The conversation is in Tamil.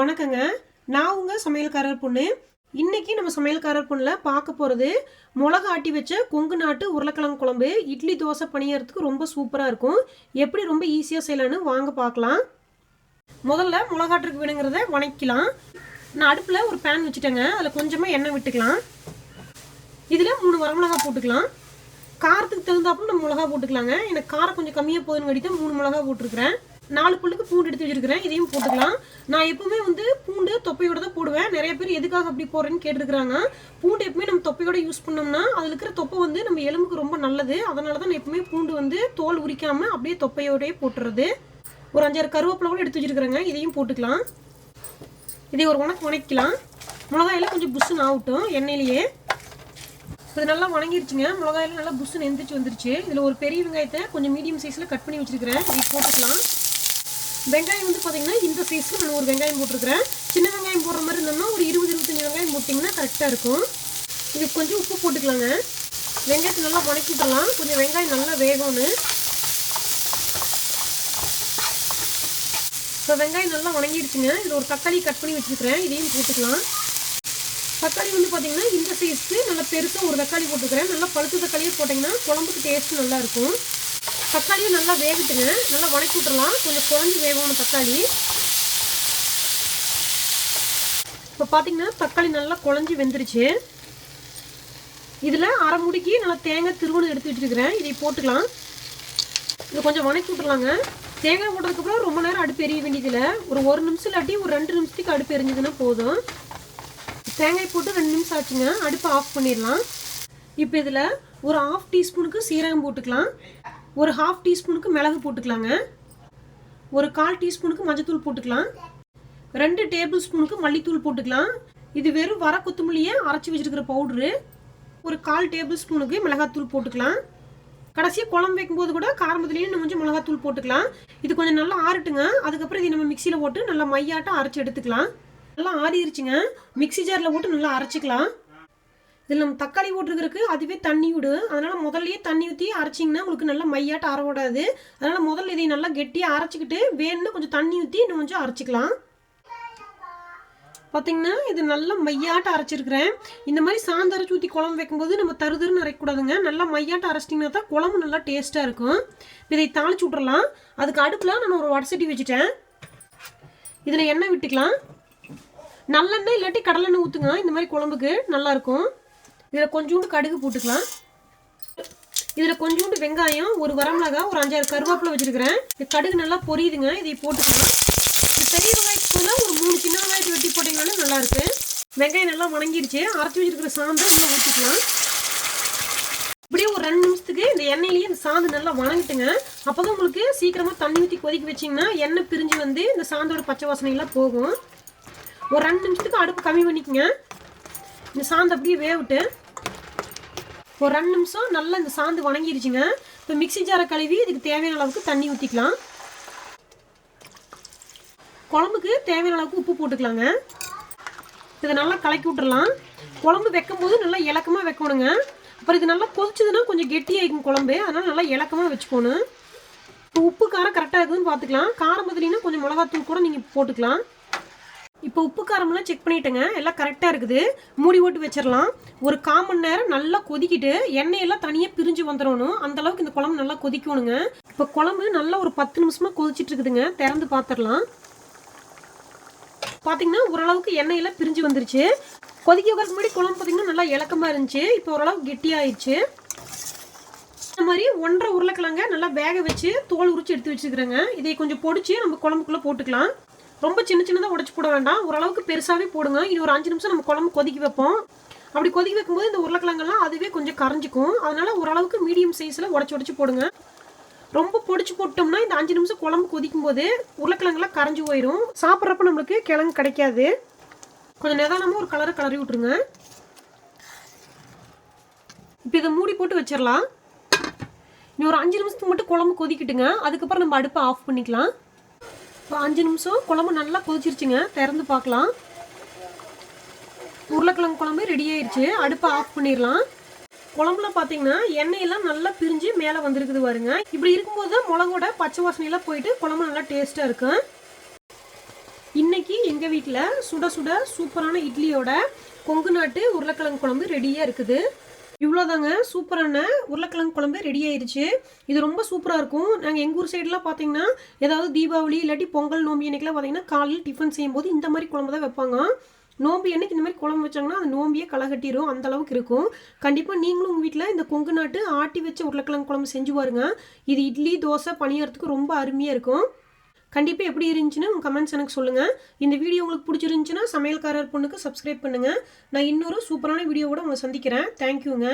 வணக்கங்க. நான் உங்க சமையல்காரர் பொண்ணு. இன்னைக்கு நம்ம சமையல்காரர் பொண்ணுல பார்க்க போறது மிளகு ஆட்டி வச்ச கொங்குநாட்டு உருளைக்கிழங்கு குழம்பு. இட்லி தோசை பணியறதுக்கு ரொம்ப சூப்பரா இருக்கும். எப்படி ரொம்ப ஈஸியா செய்யலாம்னு வாங்க பார்க்கலாம். முதல்ல மிளகாட்டுக்கு வேணுங்கிறத வணக்கிக்கலாம். நான் அடுப்புல ஒரு பேன் வச்சுட்டேங்க. அதில் கொஞ்சமா எண்ணெய் விட்டுக்கலாம். இதில் 3 வரமிளகாய் போட்டுக்கலாம். காரத்துக்கு தகுந்தாப்புல நம்ம மிளகா போட்டுக்கலாங்க. எனக்கு காரம் கொஞ்சம் கம்மியாக போதுன்னு கட்டி தான் 3 மிளகா போட்டிருக்கிறேன். 4 புல்லுக்கு பூண்டு எடுத்து வச்சிருக்கிறேன். இதையும் போட்டுக்கலாம். நான் எப்பவுமே பூண்டு தொப்பையோட தான் போடுவேன். நிறைய பேர் எதுக்காக அப்படி போடுறேன்னு கேட்டிருக்கிறாங்க. பூண்டு எப்பவுமே நம்ம தொப்பையோட யூஸ் பண்ணோம்னா அதில் இருக்கிற தொப்பை நம்ம எலும்புக்கு ரொம்ப நல்லது. அதனால தான் நான் எப்பவுமே பூண்டு தோல் உரிக்காம அப்படியே தொப்பையோடய போட்டுறது. ஒரு 5-6 கருவேப்பிலை கூட எடுத்து வச்சிருக்கிறேங்க. இதையும் போட்டுக்கலாம். இதை ஒரு வணக்கிக்கலாம். மிளகாயெல்லாம் கொஞ்சம் புஷ்ஷுன்னு ஆகட்டும் எண்ணெயிலேயே. இது நல்லா வணங்கிருச்சுங்க. மிளகாயெல்லாம் நல்லா புஷ்ஷுன்னு எந்திரிச்சு வந்துருச்சு. இதில் ஒரு பெரிய வெங்காயத்தை கொஞ்சம் மீடியம் சைஸில் கட் பண்ணி வச்சிருக்கிறேன். இதை போட்டுக்கலாம். வெங்காயம் பார்த்தீங்கன்னா இந்த சைஸில் நான் ஒரு வெங்காயம் போட்டிருக்கிறேன். சின்ன வெங்காயம் போடுற மாதிரி இருந்தோம்னா ஒரு 20-25 வெங்காயம் போட்டிங்கன்னா கரெக்டாக இருக்கும். இதுக்கு கொஞ்சம் உப்பு போட்டுக்கலாங்க. வெங்காயத்தை நல்லா வணக்கி விட்டுறலாம். கொஞ்சம் வெங்காயம் நல்லா வேகணும்னு. இப்போ வெங்காயம் நல்லா வணங்கிடுச்சுங்க. இதில் ஒரு தக்காளி கட் பண்ணி வச்சுருக்கிறேன். இதையும் போட்டுக்கலாம். தக்காளி பார்த்தீங்கன்னா இந்த சைஸ்க்கு நல்லா பெருசாக ஒரு தக்காளி போட்டுக்கிறேன். நல்லா பழுத்த தக்காளியே போட்டிங்கன்னா குழம்புக்கு டேஸ்ட் நல்லாயிருக்கும். தக்காளியும் நல்லா வேகட்டுங்க. நல்லா வணக்கி விட்டுறலாம். கொஞ்சம் குழஞ்சி வேகணும் தக்காளி. இப்போ பார்த்தீங்கன்னா தக்காளி நல்லா குழஞ்சி வெந்துருச்சு. இதில் அரை முடிக்கு நல்லா தேங்காய் திருவணு எடுத்து வச்சுருக்கிறேன். இதை போட்டுக்கலாம். இதை கொஞ்சம் வணக்கி விட்டுறலாங்க. தேங்காய் போட்டதுக்கப்புறம் ரொம்ப நேரம் அடுப்பு எரிய வேண்டியதில்லை. ஒரு 1 நிமிஷம் இல்லாட்டி ஒரு 2 நிமிஷத்துக்கு அடுப்பு எரிஞ்சதுன்னா போதும். தேங்காய் போட்டு 2 நிமிஷம் ஆச்சுங்க. அடுப்பை ஆஃப் பண்ணிடலாம். இப்போ இதில் ஒரு 1/2 டீஸ்பூனுக்கு சீரகம் போட்டுக்கலாம். ஒரு 1/2 டீஸ்பூனுக்கு மிளகு போட்டுக்கலாங்க. ஒரு 1/4 டீஸ்பூனுக்கு மஞ்சத்தூள் போட்டுக்கலாம். 2 டேபிள் ஸ்பூனுக்கு மல்லித்தூள் போட்டுக்கலாம். இது வெறும் வர கொத்தமல்லியை அரைச்சி வச்சிருக்கிற பவுட்ரு. ஒரு 1/4 டேபிள் ஸ்பூனுக்கு மிளகாத்தூள் போட்டுக்கலாம். கடைசியாக குழம்பு வைக்கும்போது கூட காரம்பத்துலேயும் நம்ம கொஞ்சம் மிளகாத்தூள் போட்டுக்கலாம். இது கொஞ்சம் நல்லா ஆறட்டுங்க. அதுக்கப்புறம் இதை நம்ம மிக்சியில் போட்டு நல்லா மையாட்டம் அரைச்சி எடுத்துக்கலாம். நல்லா ஆறிடுச்சுங்க. மிக்சி ஜாரில் போட்டு நல்லா அரைச்சிக்கலாம். இதில் நம்ம தக்காளி போட்டுருக்கிறதுக்கு அதுவே தண்ணி விடும். அதனால் முதல்லையே தண்ணி ஊற்றி அரைச்சிங்கன்னா உங்களுக்கு நல்லா மையாட்ட அரை விடாது. அதனால் முதல்ல இதை நல்லா கெட்டியாக அரைச்சிக்கிட்டு வேணும்னா கொஞ்சம் தண்ணி ஊற்றி இன்னும் கொஞ்சம் அரைச்சிக்கலாம். பார்த்தீங்கன்னா இது நல்லா மையாட்ட அரைச்சிருக்கிறேன். இந்த மாதிரி சாந்து அரைச்சி ஊற்றி குழம்பு வைக்கும்போது நம்ம தருதருன்னு அரைக்கக்கூடாதுங்க. நல்லா மையாட்ட அரைச்சிட்டிங்கன்னா தான் குழம்பு நல்லா டேஸ்ட்டாக இருக்கும். இதை தாளிச்சு விட்றலாம். அதுக்கு அடுப்பில் நான் ஒரு வடசட்டி வச்சுட்டேன். இதில் எண்ணெய் விட்டுக்கலாம். நல்லெண்ணெய் இல்லாட்டி கடலெண்ணெய் ஊற்றுங்க. இந்த மாதிரி குழம்புக்கு நல்லாயிருக்கும். இதில் கொஞ்சோண்டு கடுகு போட்டுக்கலாம். இதில் கொஞ்சோண்டு வெங்காயம், ஒரு வரமிளகாய், ஒரு 5-6 கருவேப்பிலை வச்சுருக்கிறேன். இந்த கடுகு நல்லா பொரியுதுங்க. இதை போட்டுக்கலாம். பெரிய வெங்காயத்துக்குள்ள ஒரு 3 சின்ன வெங்காயத்தை வெட்டி போட்டிங்கனாலும் நல்லாயிருக்கு. வெங்காயம் நல்லா வணங்கிடுச்சு. அரைச்சி வச்சுருக்கிற சாந்து இதில் ஊற்றிக்கலாம். இப்படியே ஒரு 2 நிமிஷத்துக்கு இந்த எண்ணெயிலேயே இந்த சாந்து நல்லா வணங்கிட்டுங்க. அப்போ தான் உங்களுக்கு சீக்கிரமாக தண்ணி ஊற்றி கொதிக்க வச்சிங்கன்னா எண்ணெய் பிரிஞ்சு இந்த சாந்தோட பச்சை வாசனையெல்லாம் போகும். ஒரு 2 நிமிஷத்துக்கு அடுப்பு கம்மி பண்ணிக்கோங்க. இந்த சாந்து அப்படியே வேவிட்டு ஒரு 2 நிமிஷம் நல்லா இந்த சாந்து வணங்கிடுச்சுங்க. இப்போ மிக்சி ஜாரை கழுவி இதுக்கு தேவையான அளவுக்கு தண்ணி ஊற்றிக்கலாம். குழம்புக்கு தேவையான அளவுக்கு உப்பு போட்டுக்கலாங்க. இதை நல்லா கலக்கி விட்டுறலாம். குழம்பு வைக்கும்போது நல்லா இலக்கமாக வைக்கணுங்க. அப்புறம் இது நல்லா கொதிச்சதுன்னா கொஞ்சம் கெட்டியாகிக்கும் குழம்பு. அதனால் நல்லா இலக்கமாக வச்சுக்கணும். இப்போ உப்பு காரம் கரெக்டாக இருக்குதுன்னு பார்த்துக்கலாம். காரம் பதிலினா கொஞ்சம் மிளகாத்தூள் கூட நீங்கள் போட்டுக்கலாம். இப்போ உப்பு காரமெல்லாம் செக் பண்ணிட்டேங்க. எல்லாம் கரெக்டாக இருக்குது. மூடி போட்டு வச்சிடலாம். ஒரு 1/4 மணி நேரம் நல்லா கொதிக்கிட்டு எண்ணெயெல்லாம் தனியாக பிரிஞ்சு வந்துடணும். அந்தளவுக்கு இந்த குழம்பு நல்லா கொதிக்கணுங்க. இப்போ குழம்பு நல்லா ஒரு 10 நிமிஷமாக கொதிச்சிட்டு இருக்குதுங்க. திறந்து பார்த்துடலாம். பார்த்தீங்கன்னா ஓரளவுக்கு எண்ணெயெல்லாம் பிரிஞ்சு வந்துருச்சு. கொதிக்க வைக்கிறதுக்கு முன்னாடி குழம்பு பார்த்தீங்கன்னா நல்லா இலக்கமாக இருந்துச்சு. இப்போ ஓரளவுக்கு கெட்டியாகிடுச்சு. இந்த மாதிரி 1.5 உருளைக்கிழங்க நல்லா வேக வச்சு தோல் உரிச்சு எடுத்து வச்சுக்கிறேங்க. இதை கொஞ்சம் பொடிச்சு நம்ம குழம்புக்குள்ளே போட்டுக்கலாம். ரொம்ப சின்ன சின்னதாக உடச்சி போட வேண்டாம். ஓரளவுக்கு பெருசாகவே போடுங்க. இனி ஒரு 5 நிமிஷம் நம்ம குழம்பு கொதிக்க வைப்போம். அப்படி கொதிக்க வைக்கும்போது இந்த உருளைக்கிழங்கெல்லாம் அதுவே கொஞ்சம் கரைஞ்சிக்கும். அதனால் ஓரளவுக்கு மீடியம் சைஸில் உடச்சி போடுங்க. ரொம்ப பொடிச்சு போட்டோம்னா இந்த 5 நிமிஷம் குழம்பு கொதிக்கும் போது உருளைக்கிழங்கெல்லாம் கரைஞ்சி போயிடும். சாப்பிட்றப்ப நம்மளுக்கு கிழங்கு கிடைக்காது. கொஞ்சம் நிதானமாக ஒரு கலரி விட்டுருங்க. இப்போ இதை மூடி போட்டு வச்சிடலாம். இனி ஒரு 5 நிமிஷத்துக்கு மட்டும் குழம்பு கொதிக்கிட்டுங்க. அதுக்கப்புறம் நம்ம அடுப்பை ஆஃப் பண்ணிக்கலாம். இப்போ 5 நிமிஷம் குழம்பு நல்லா கொதிச்சிருச்சுங்க. திறந்து பார்க்கலாம். உருளைக்கிழங்கு குழம்பு ரெடி ஆயிடுச்சு. அடுப்பை ஆஃப் பண்ணிடலாம். குழம்புல பார்த்தீங்கன்னா எண்ணெயெல்லாம் நல்லா பிரிஞ்சு மேலே வந்துருக்குது பாருங்க. இப்படி இருக்கும்போது தான் மிளகோட பச்சை வாசனையெல்லாம் போயிட்டு குழம்பு நல்லா டேஸ்ட்டாக இருக்கும். இன்னைக்கு எங்கள் வீட்டில் சுட சுட சூப்பரான இட்லியோட கொங்கு நாட்டு உருளைக்கிழங்கு குழம்பு ரெடியாக இருக்குது. இவ்வளோதாங்க, சூப்பரான உருளைக்கிழங்கு குழம்பு ரெடி ஆயிடுச்சு. இது ரொம்ப சூப்பராக இருக்கும். நாங்கள் எங்கள் ஊர் சைடெலாம் பார்த்தீங்கன்னா ஏதாவது தீபாவளி இல்லாட்டி பொங்கல் நோம்பி அன்னைக்கெலாம் பார்த்தீங்கன்னா காலையில் டிஃபன் செய்யும்போது இந்த மாதிரி குழம்பு தான் வைப்பாங்க. நோம்பி அன்னைக்கு இந்த மாதிரி குழம்பு வச்சாங்கன்னா அந்த நோம்பியே களை கட்டிடும், அந்த அளவுக்கு இருக்கும். கண்டிப்பாக நீங்களும் உங்கள் வீட்டில் இந்த கொங்கு நாட்டு ஆட்டி வச்ச உருளைக்கிழங்கு குழம்பு செஞ்சு பாருங்க. இது இட்லி தோசை பணியாரத்துக்கு ரொம்ப அருமையாக இருக்கும். கண்டிப்பாக எப்படி இருந்துச்சுன்னு உங்கள் கமெண்ட்ஸ் எனக்கு சொல்லுங்கள். இந்த வீடியோ உங்களுக்கு பிடிச்சிருந்துச்சுன்னா சமையல்காரர் பொண்ணுக்கு சப்ஸ்கிரைப் பண்ணுங்கள். நான் இன்னொரு சூப்பரான வீடியோவோட உங்களை சந்திக்கிறேன். தேங்க்யூங்க.